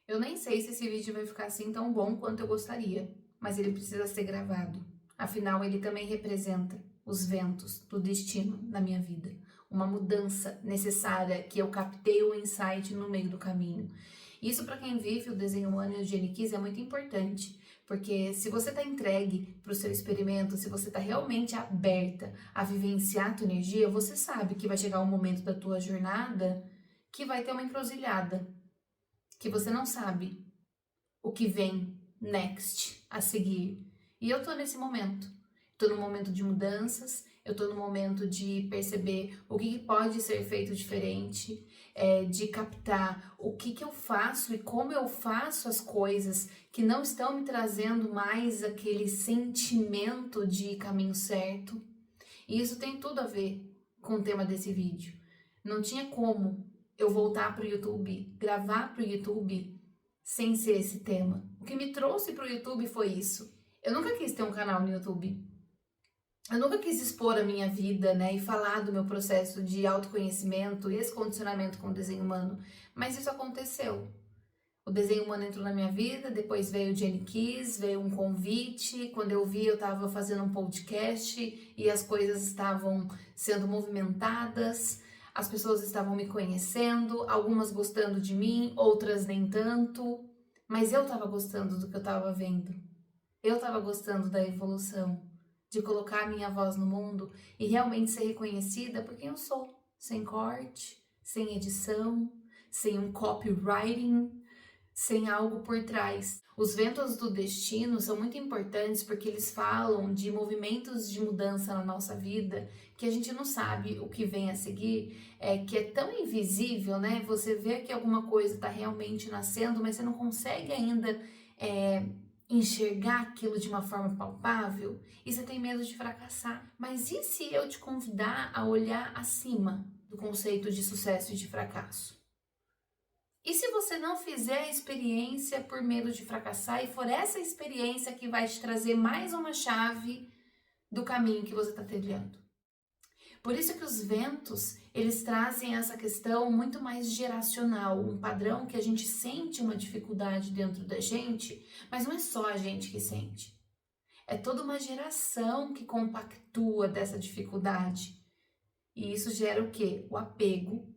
Eu nem sei se esse vídeo vai ficar assim tão bom quanto eu gostaria, mas ele precisa ser gravado. Afinal, ele também representa os ventos do destino na minha vida. Uma mudança necessária que eu captei o insight no meio do caminho. Isso, para quem vive o desenho humano e o Gene Keys, é muito importante, porque se você está entregue para o seu experimento, se você está realmente aberta a vivenciar a tua energia, você sabe que vai chegar um momento da tua jornada que vai ter uma encruzilhada, que você não sabe o que vem next, a seguir. E eu tô nesse momento. Tô num momento de mudanças, eu tô no momento de perceber o que pode ser feito diferente, de captar o que eu faço e como eu faço as coisas que não estão me trazendo mais aquele sentimento de caminho certo. E isso tem tudo a ver com o tema desse vídeo. Não tinha como eu voltar pro YouTube, gravar pro YouTube sem ser esse tema. O que me trouxe pro YouTube foi isso. Eu nunca quis ter um canal no YouTube. Eu nunca quis expor a minha vida, né, e falar do meu processo de autoconhecimento e esse condicionamento com o desenho humano. Mas isso aconteceu. O desenho humano entrou na minha vida, depois veio o Gene Keys, veio um convite. Quando eu vi, eu estava fazendo um podcast e as coisas estavam sendo movimentadas, as pessoas estavam me conhecendo, algumas gostando de mim, outras nem tanto, mas eu estava gostando do que eu estava vendo. Eu estava gostando da evolução, de colocar a minha voz no mundo e realmente ser reconhecida por quem eu sou, sem corte, sem edição, sem um copywriting, sem algo por trás. Os ventos do destino são muito importantes porque eles falam de movimentos de mudança na nossa vida que a gente não sabe o que vem a seguir, que é tão invisível, né? Você vê que alguma coisa está realmente nascendo, mas você não consegue ainda enxergar aquilo de uma forma palpável e você tem medo de fracassar. Mas e se eu te convidar a olhar acima do conceito de sucesso e de fracasso? E se você não fizer a experiência por medo de fracassar e for essa experiência que vai te trazer mais uma chave do caminho que você está trilhando? Por isso que os ventos, eles trazem essa questão muito mais geracional, um padrão que a gente sente uma dificuldade dentro da gente, mas não é só a gente que sente. É toda uma geração que compactua dessa dificuldade. E isso gera o quê? O apego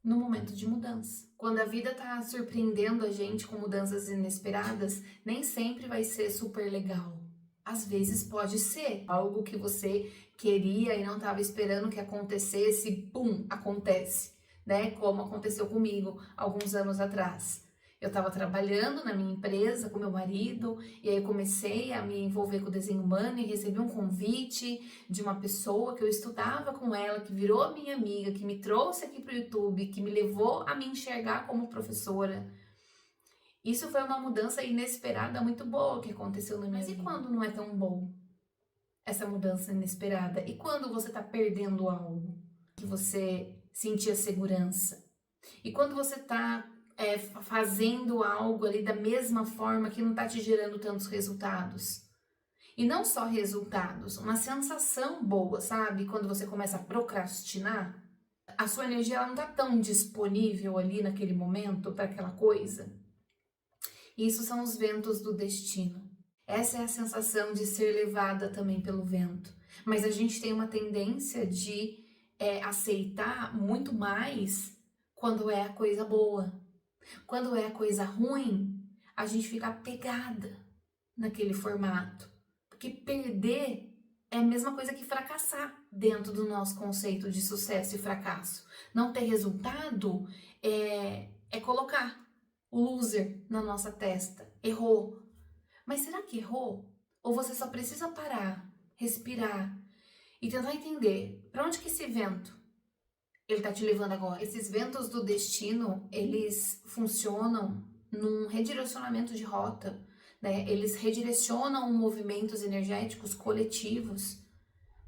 no momento de mudança. Quando a vida tá surpreendendo a gente com mudanças inesperadas, nem sempre vai ser super legal. Às vezes pode ser algo que você queria e não estava esperando que acontecesse, pum, acontece, né? Como aconteceu comigo alguns anos atrás. Eu estava trabalhando na minha empresa com meu marido e aí eu comecei a me envolver com o desenho humano e recebi um convite de uma pessoa que eu estudava com ela, que virou minha amiga, que me trouxe aqui para o YouTube, que me levou a me enxergar como professora. Isso foi uma mudança inesperada muito boa que aconteceu na minha vida. Mas e quando não é tão bom essa mudança inesperada? E quando você está perdendo algo que você sentia segurança? E quando você está fazendo algo ali da mesma forma que não está te gerando tantos resultados? E não só resultados, uma sensação boa, sabe? Quando você começa a procrastinar, a sua energia ela não está tão disponível ali naquele momento para aquela coisa. Isso são os ventos do destino. Essa é a sensação de ser levada também pelo vento. Mas a gente tem uma tendência de aceitar muito mais quando é a coisa boa. Quando é a coisa ruim, a gente fica apegada naquele formato. Porque perder é a mesma coisa que fracassar dentro do nosso conceito de sucesso e fracasso. Não ter resultado é colocar o loser na nossa testa. Errou. Mas será que errou? Ou você só precisa parar, respirar e tentar entender para onde que esse vento ele tá te levando agora? Esses ventos do destino, eles funcionam num redirecionamento de rota, né? Eles redirecionam movimentos energéticos coletivos,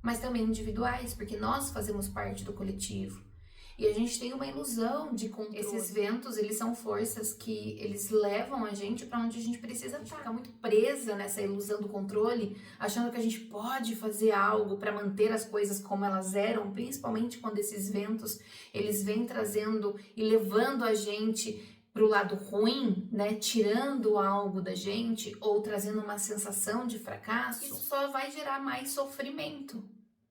mas também individuais, porque nós fazemos parte do coletivo. E a gente tem uma ilusão de controle. Esses ventos, eles são forças que eles levam a gente para onde a gente precisa estar. Fica muito presa nessa ilusão do controle, achando que a gente pode fazer algo para manter as coisas como elas eram, principalmente quando esses ventos, eles vêm trazendo e levando a gente para o lado ruim, né, tirando algo da gente ou trazendo uma sensação de fracasso, isso só vai gerar mais sofrimento,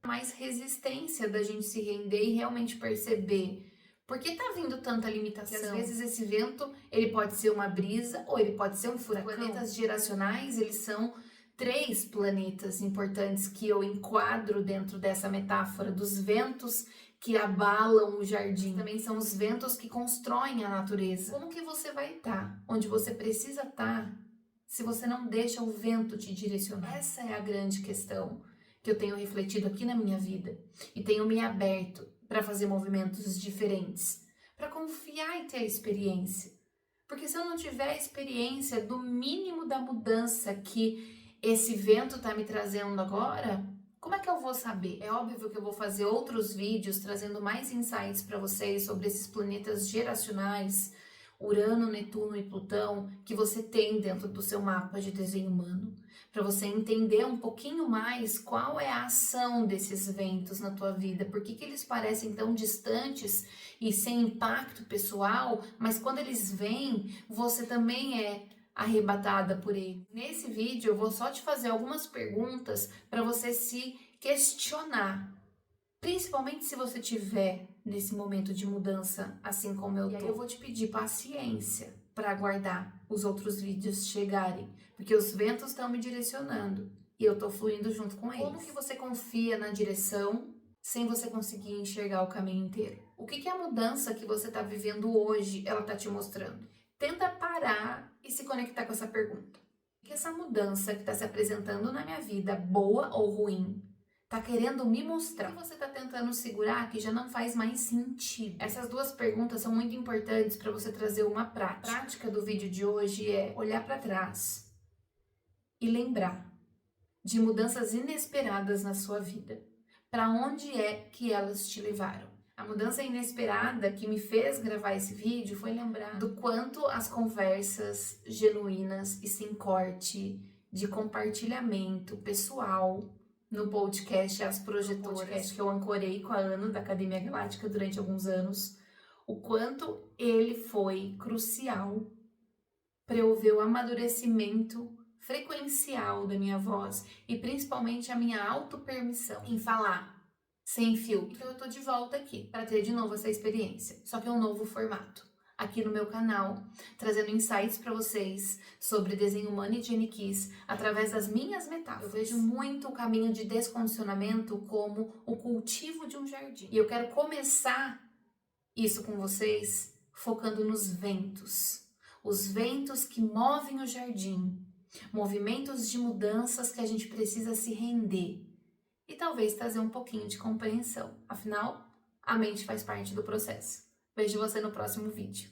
mais resistência da gente se render e realmente perceber por que tá vindo tanta limitação. Porque às vezes esse vento, ele pode ser uma brisa ou ele pode ser um furacão. Planetas geracionais, eles são 3 planetas importantes que eu enquadro dentro dessa metáfora dos ventos que abalam o jardim. Também são os ventos que constroem a natureza. Como que você vai estar onde você precisa estar se você não deixa o vento te direcionar? Essa é a grande questão que eu tenho refletido aqui na minha vida e tenho me aberto para fazer movimentos diferentes, para confiar e ter a experiência. Porque se eu não tiver a experiência do mínimo da mudança que esse vento está me trazendo agora, como é que eu vou saber? É óbvio que eu vou fazer outros vídeos trazendo mais insights para vocês sobre esses planetas geracionais, Urano, Netuno e Plutão, que você tem dentro do seu mapa de desenho humano, para você entender um pouquinho mais qual é a ação desses ventos na tua vida, por que eles parecem tão distantes e sem impacto pessoal, mas quando eles vêm, você também é arrebatada por ele. Nesse vídeo eu vou só te fazer algumas perguntas para você se questionar, principalmente se você tiver nesse momento de mudança, assim como eu tô. E aí eu vou te pedir paciência para aguardar os outros vídeos chegarem, porque os ventos estão me direcionando e eu tô fluindo junto com eles. Como que você confia na direção sem você conseguir enxergar o caminho inteiro? O que é a mudança que você tá vivendo hoje, ela tá te mostrando? Tenta parar e se conectar com essa pergunta. O que essa mudança que está se apresentando na minha vida, boa ou ruim, está querendo me mostrar? O que você está tentando segurar que já não faz mais sentido? Essas 2 perguntas são muito importantes para você trazer uma prática. A prática do vídeo de hoje é olhar para trás e lembrar de mudanças inesperadas na sua vida. Para onde é que elas te levaram? A mudança inesperada que me fez gravar esse vídeo foi lembrar do quanto as conversas genuínas e sem corte, de compartilhamento pessoal no podcast As Projetoras, podcast que eu ancorei com a Ana da Academia Galáctica durante alguns anos, o quanto ele foi crucial para eu ver o amadurecimento frequencial da minha voz e principalmente a minha autopermissão em falar sem filtro. Então eu tô de volta aqui para ter de novo essa experiência, só que é um novo formato. Aqui no meu canal, trazendo insights para vocês sobre desenho humano e Jenny Kiss através das minhas metáforas. Eu vejo muito o caminho de descondicionamento como o cultivo de um jardim. E eu quero começar isso com vocês focando nos ventos. Os ventos que movem o jardim. Movimentos de mudanças que a gente precisa se render. E talvez trazer um pouquinho de compreensão. Afinal, a mente faz parte do processo. Vejo você no próximo vídeo.